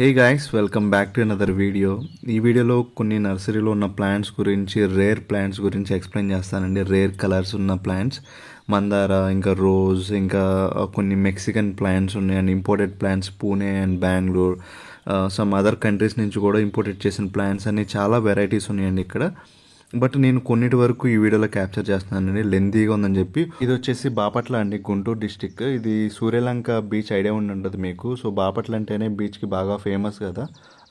Hey guys, welcome back to another video. ఈ వీడియోలో కొన్ని నర్సరీలో ఉన్న ప్లాంట్స్ గురించి, రేర్ ప్లాంట్స్ గురించి ఎక్స్ప్లెయిన్ చేస్తానండి. రేర్ కలర్స్ ఉన్న ప్లాంట్స్, మందార, ఇంకా రోజ్, ఇంకా కొన్ని మెక్సికన్ ప్లాంట్స్ ఉన్నాయి and imported plants Pune and Bengaluru, some other countries నుంచి కూడా ఇంపోర్టెడ్ చేసిన ప్లాంట్స్ అన్ని చాలా వెరైటీస్ ఉన్నాయండి ఇక్కడ. బట్ నేను కొన్నిటి వరకు ఈ వీడియోలో క్యాప్చర్ చేస్తున్నానండి, లెంతీగా ఉందని చెప్పి. ఇది వచ్చేసి బాపట్ల అండి, గుంటూరు డిస్టిక్. ఇది సూర్యలంక బీచ్ ఐడియా ఉండి ఉంటుంది మీకు. సో బాపట్ల అంటేనే బీచ్కి బాగా ఫేమస్ కదా.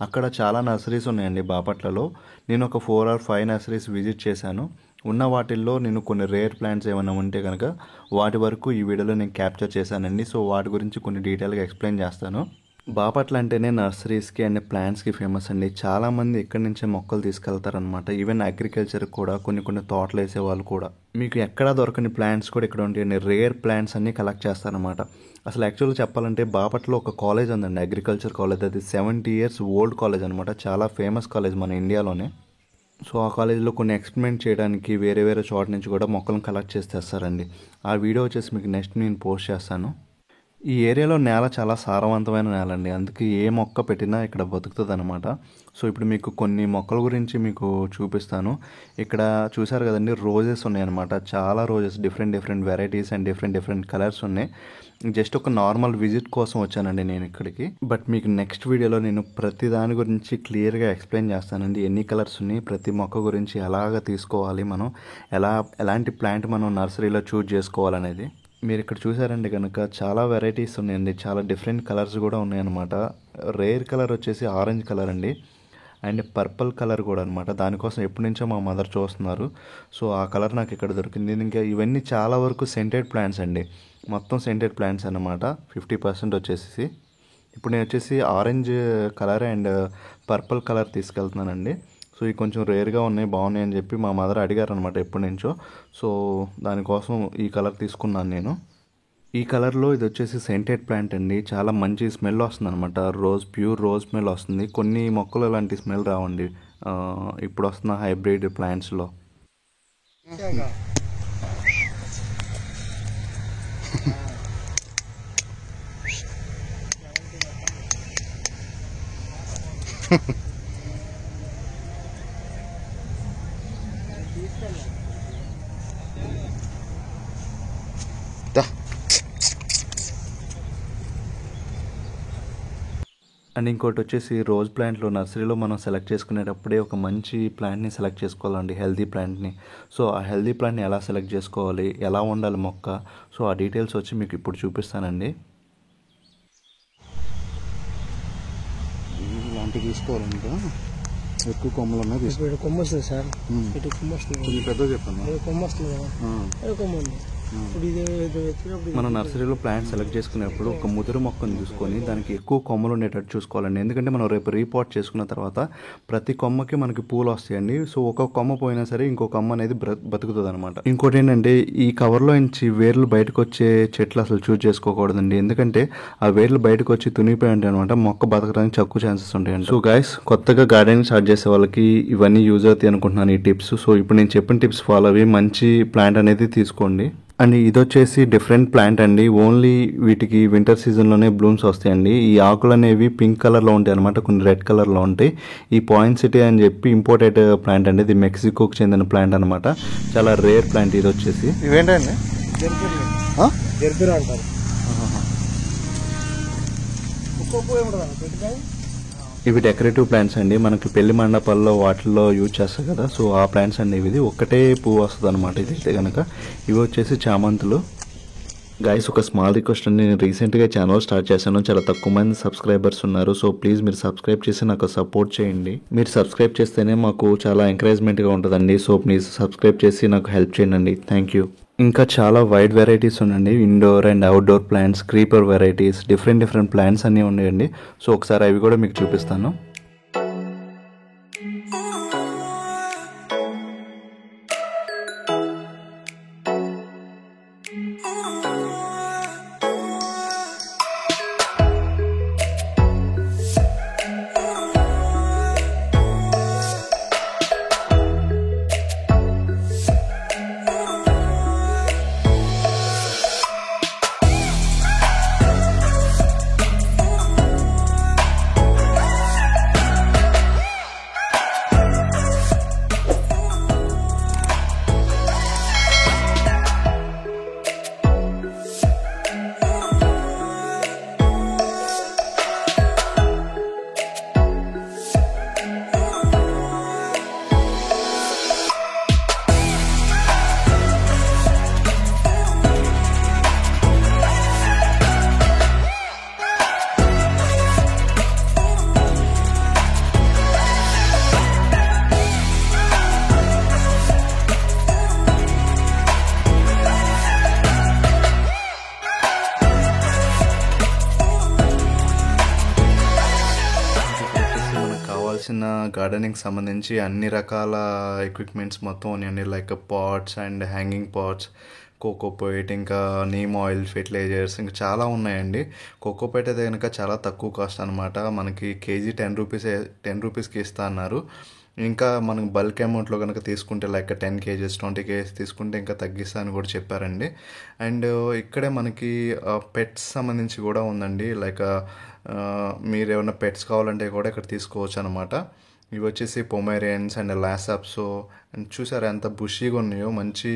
అక్కడ చాలా నర్సరీస్ ఉన్నాయండి బాపట్లలో. నేను ఒక 4 or 5 నర్సరీస్ విజిట్ చేశాను. ఉన్న వాటిల్లో నేను కొన్ని రేర్ ప్లాంట్స్ ఏమైనా ఉంటే కనుక వాటి వరకు ఈ వీడియోలో నేను క్యాప్చర్ చేశానండి. సో వాటి గురించి కొన్ని డీటెయిల్గా ఎక్స్ప్లెయిన్ చేస్తాను. బాపట్ల అంటేనే నర్సరీస్కి అండ్ ప్లాంట్స్కి ఫేమస్ అండి. చాలామంది ఇక్కడి నుంచే మొక్కలు తీసుకెళ్తారనమాట. ఈవెన్ అగ్రికల్చర్ కూడా కొన్ని తోటలు వేసే వాళ్ళు కూడా. మీకు ఎక్కడా దొరకని ప్లాంట్స్ కూడా ఇక్కడ ఉంటాయండి. రేర్ ప్లాంట్స్ అన్నీ కలెక్ట్ చేస్తారనమాట. అసలు యాక్చువల్గా చెప్పాలంటే బాపట్లలో ఒక కాలేజ్ ఉందండి, అగ్రికల్చర్ కాలేజ్. అది 70 years ఓల్డ్ కాలేజ్ అనమాట. చాలా ఫేమస్ కాలేజ్ మన ఇండియాలోనే. సో ఆ కాలేజీలో కొన్ని ఎక్స్పెరిమెంట్ చేయడానికి వేరే చోట నుంచి కూడా మొక్కలను కలెక్ట్ చేసి తెస్తారండి. ఆ వీడియో వచ్చేసి మీకు నెక్స్ట్ నేను పోస్ట్ చేస్తాను. ఈ ఏరియాలో నేల చాలా సారవంతమైన నేల అండి, అందుకే ఏ మొక్క పెట్టినా ఇక్కడ బతుకుతుంది అనమాట. సో ఇప్పుడు మీకు కొన్ని మొక్కల గురించి మీకు చూపిస్తాను. ఇక్కడ చూసారు కదండి, రోజెస్ ఉన్నాయన్నమాట. చాలా roses, different varieties and different colours ఉన్నాయి. జస్ట్ ఒక నార్మల్ విజిట్ కోసం వచ్చానండి నేను ఇక్కడికి. బట్ మీకు నెక్స్ట్ వీడియోలో నేను ప్రతి దాని గురించి క్లియర్గా ఎక్స్ప్లెయిన్ చేస్తానండి. ఎన్ని కలర్స్ ఉన్నాయి, ప్రతి మొక్క గురించి ఎలాగ తీసుకోవాలి, మనం ఎలాంటి ప్లాంట్ మనం నర్సరీలో చూజ్ చేసుకోవాలనేది. మీరు ఇక్కడ చూసారండి కనుక చాలా వెరైటీస్ ఉన్నాయండి, చాలా డిఫరెంట్ కలర్స్ కూడా ఉన్నాయన్నమాట. రేర్ కలర్ వచ్చేసి ఆరెంజ్ కలర్ అండి, అండ్ పర్పుల్ కలర్ కూడా అనమాట. దానికోసం ఎప్పటి నుంచో మా మదర్ చూస్తున్నారు. సో ఆ కలర్ నాకు ఇక్కడ దొరికింది. ఇంకా ఇవన్నీ చాలా వరకు సెంటెడ్ ప్లాంట్స్ అండి, మొత్తం సెంటెడ్ ప్లాంట్స్ అన్నమాట. 50% వచ్చేసి. ఇప్పుడు నేను వచ్చేసి orange colour and purple colour తీసుకెళ్తున్నానండి. సో ఇవి కొంచెం రేర్గా ఉన్నాయి, బాగున్నాయి అని చెప్పి మా మదర్ అడిగారు అనమాట ఎప్పటి నుంచో. సో దానికోసం ఈ కలర్ తీసుకున్నాను నేను. ఈ కలర్లో ఇది వచ్చేసి సెంటెడ్ ప్లాంట్ అండి. చాలా మంచి స్మెల్ వస్తుంది అనమాట. ప్యూర్ రోజ్ స్మెల్ వస్తుంది. కొన్ని మొక్కలు అలాంటి స్మెల్ రావండి ఇప్పుడు వస్తున్న హైబ్రిడ్ ప్లాంట్స్లో. అండ్ ఇంకోటి వచ్చేసి రోజ్ ప్లాంట్లో నర్సరీలో మనం సెలెక్ట్ చేసుకునేటప్పుడే ఒక మంచి ప్లాంట్ని సెలెక్ట్ చేసుకోవాలండి, హెల్తీ ప్లాంట్ని. సో ఆ హెల్తీ ప్లాంట్ని ఎలా సెలెక్ట్ చేసుకోవాలి, ఎలా ఉండాలి మొక్క, సో ఆ డీటెయిల్స్ వచ్చి మీకు ఇప్పుడు చూపిస్తానండి. ఇలాంటివి తీసుకోవాలంటే ఎక్కువ కొమ్మలు ఉన్నాయి. ఇప్పుడు కొమ్మ వస్తుంది సార్, ఇటు కొమ్మ వస్తుంది, పెద్దగా చెప్పండి. కొమ్మ వస్తుంది కదా, కొమ్మ ఉంది. మనం నర్సరీలో ప్లాంట్ సెలెక్ట్ చేసుకునేప్పుడు ఒక ముదురు మొక్కను చూసుకొని దానికి ఎక్కువ కొమ్మలు ఉండేటట్టు చూసుకోవాలండి. ఎందుకంటే మనం రేపు రీపాట్ చేసుకున్న తర్వాత ప్రతి కొమ్మకి మనకి పూలు వస్తాయండి. సో ఒక కొమ్మ పోయినా సరే ఇంకో కొమ్మ అనేది బతుకుతుంది అనమాట. ఇంకోటి ఏంటంటే, ఈ కవర్లో నుంచి వేర్లు బయటకు వచ్చే చెట్లు అసలు చూజ్ చేసుకోకూడదండి. ఎందుకంటే ఆ వేర్లు బయటకు వచ్చి తునిపోయి ఉంటాయి అనమాట, మొక్క బతకడానికి తక్కువ ఛాన్సెస్ ఉంటాయండి. సో గైస్, కొత్తగా గార్డెనింగ్ స్టార్ట్ చేసే వాళ్ళకి ఇవన్నీ యూజ్ అవుతాయి అనుకుంటున్నాను ఈ టిప్స్. సో ఇప్పుడు నేను చెప్పిన టిప్స్ ఫాలో అయ్యి మంచి ప్లాంట్ అనేది తీసుకోండి. అండ్ ఇది వచ్చేసి డిఫరెంట్ ప్లాంట్ అండి. ఓన్లీ వీటికి వింటర్ సీజన్లోనే బ్లూమ్స్ వస్తాయండి. ఈ ఆకులు అనేవి పింక్ కలర్లో ఉంటాయి అనమాట, కొన్ని రెడ్ కలర్లో ఉంటాయి. ఈ పాయింట్సిటీ అని చెప్పి ఇంపోర్టెడ్ ప్లాంట్ అండి. ఇది మెక్సికోకి చెందిన ప్లాంట్ అనమాట. చాలా రేర్ ప్లాంట్ ఇది వచ్చేసి. ఇవేంటండి, అంటారు. ఇవి డెకరేటివ్ ప్లాంట్స్ అండి, మనకి పెళ్లి మండపాల్లో వాటిల్లో యూజ్ చేస్తారు కదా. సో ఆ ప్లాంట్స్ అండి ఇవి. ఒక్కటే పువ్వు వస్తుంది అనమాట ఇది అయితే కనుక. ఇవి వచ్చేసి చామంతులు. గైస్, ఒక స్మాల్ రిక్వెస్ట్ అండి, నేను రీసెంట్గా ఛానల్ స్టార్ట్ చేశాను. చాలా తక్కువ మంది సబ్స్క్రైబర్స్ ఉన్నారు. సో ప్లీజ్ మీరు సబ్స్క్రైబ్ చేసి నాకు సపోర్ట్ చేయండి. మీరు సబ్స్క్రైబ్ చేస్తేనే మాకు చాలా ఎంకరేజ్మెంట్గా ఉంటుందండి. సో ప్లీజ్ సబ్స్క్రైబ్ చేసి నాకు హెల్ప్ చేయండి. Thank you. ఇంకా చాలా వైడ్ వెరైటీస్ ఉన్నాయండి, indoor and outdoor plants, creeper varieties, different plants అన్నీ ఉన్నాయండి. సో ఒకసారి అవి కూడా మీకు చూపిస్తాను. కావాల్సిన గార్డెనింగ్ సంబంధించి అన్ని రకాల ఎక్విప్మెంట్స్ మొత్తం ఉన్నాయండి. Like pots and hanging pots, cocopeat, ఇంకా నీమ్ ఆయిల్, ఫెర్టిలైజర్స్, ఇంకా చాలా ఉన్నాయండి. కోకోపైట్ అయితే కనుక చాలా తక్కువ కాస్ట్ అనమాట. మనకి కేజీ 10 రూపీస్కి ఇస్తా అన్నారు. ఇంకా మనకు బల్క్ అమౌంట్లో కనుక తీసుకుంటే లైక్ 10 kgs 20 kgs తీసుకుంటే ఇంకా తగ్గిస్తా అని కూడా చెప్పారండి. అండ్ ఇక్కడే మనకి పెట్స్ సంబంధించి కూడా ఉందండి. లైక్ మీరు ఏమైనా పెట్స్ కావాలంటే కూడా ఇక్కడ తీసుకోవచ్చు అనమాట. ఇవి వచ్చేసి పొమేరియన్స్ అండ్ లాసాప్స్. అండ్ చూసారా ఎంత బుషీగా ఉన్నాయో, మంచి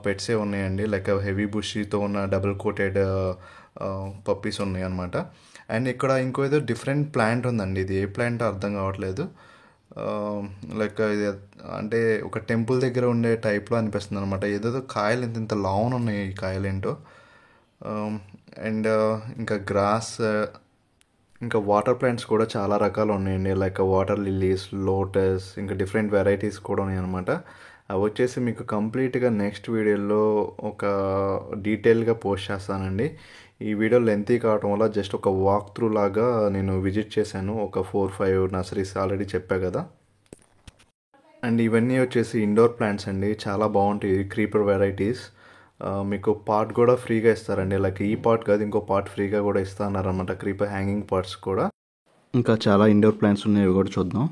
పెట్సే ఉన్నాయండి. లైక్ హెవీ బుషీతో ఉన్న డబుల్ కోటెడ్ పప్పీస్ ఉన్నాయి అనమాట. అండ్ ఇక్కడ ఇంకో ఏదో డిఫరెంట్ ప్లాంట్ ఉందండి. ఇది ఏ ప్లాంట్ అర్థం కావట్లేదు. లైక్ ఇది అంటే ఒక టెంపుల్ దగ్గర ఉండే టైప్లో అనిపిస్తుంది అనమాట. ఏదేదో కాయలు ఇంత లావున ఉన్నాయి ఈ కాయలు ఏంటో. అండ్ ఇంకా గ్రాస్, ఇంకా వాటర్ ప్లాంట్స్ కూడా చాలా రకాలు ఉన్నాయండి. లైక్ వాటర్ లిల్లీస్, లోటస్, ఇంకా డిఫరెంట్ వెరైటీస్ కూడా ఉన్నాయి అనమాట. అవి వచ్చేసి మీకు కంప్లీట్గా నెక్స్ట్ వీడియోలో ఒక డీటెయిల్గా పోస్ట్ చేస్తానండి. ఈ వీడియో లెంతీ కావడం వల్ల జస్ట్ ఒక వాక్ త్రూ లాగా నేను విజిట్ చేశాను. ఒక 4-5 నర్సరీస్ ఆల్రెడీ చెప్పా కదా. అండ్ ఇవన్నీ వచ్చేసి ఇండోర్ ప్లాంట్స్ అండి. చాలా బాగుంటాయి క్రీపర్ వెరైటీస్. మీకు పాట్ కూడా ఫ్రీగా ఇస్తారండి. లైక్ ఈ పాట్ కాదు, ఇంకో పాట్ ఫ్రీగా కూడా ఇస్తా అన్నారనమాట. క్రీపర్ హ్యాంగింగ్ పాట్స్ కూడా. ఇంకా చాలా ఇండోర్ ప్లాంట్స్ ఉన్నాయి, అవి కూడా చూద్దాం.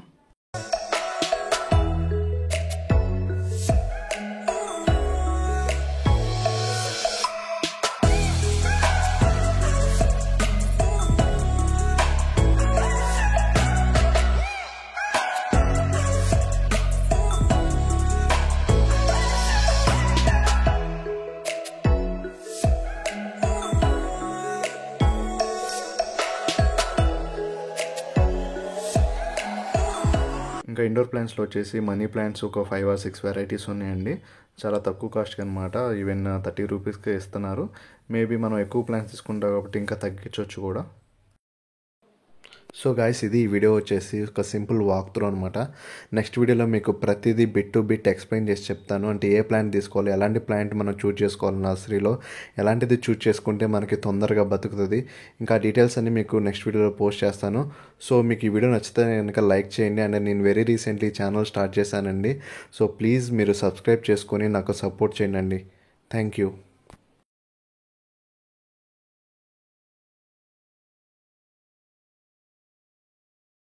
ఇంకా ఇండోర్ ప్లాంట్స్లో వచ్చేసి మనీ ప్లాంట్స్ ఒక 5 or 6 వెరైటీస్ ఉన్నాయండి. చాలా తక్కువ కాస్ట్కి అనమాట. ఈవెన్ 30 రూపీస్కే ఇస్తున్నారు. మేబీ మనం ఎక్కువ ప్లాంట్స్ తీసుకుంటాం కాబట్టి ఇంకా తగ్గించవచ్చు కూడా. సో గాయస్, ఇది ఈ వీడియో వచ్చేసి ఒక సింపుల్ వాక్ త్రూ అనమాట. నెక్స్ట్ వీడియోలో మీకు ప్రతిదీ బిట్ టు బిట్ ఎక్స్ప్లెయిన్ చేసి చెప్తాను. అంటే ఏ ప్లాంట్ తీసుకోవాలి, ఎలాంటి ప్లాంట్ మనం చూజ్ చేసుకోవాలి నర్సరీలో, ఎలాంటిది చూజ్ చేసుకుంటే మనకి తొందరగా బతుకుతుంది, ఇంకా డీటెయిల్స్ అన్ని మీకు నెక్స్ట్ వీడియోలో పోస్ట్ చేస్తాను. సో మీకు ఈ వీడియో నచ్చితే కనుక లైక్ చేయండి. అండ్ నేను వెరీ రీసెంట్లీ ఛానల్ స్టార్ట్ చేశానండి. సో ప్లీజ్ మీరు సబ్స్క్రైబ్ చేసుకొని నాకు సపోర్ట్ చేయండి. Thank you.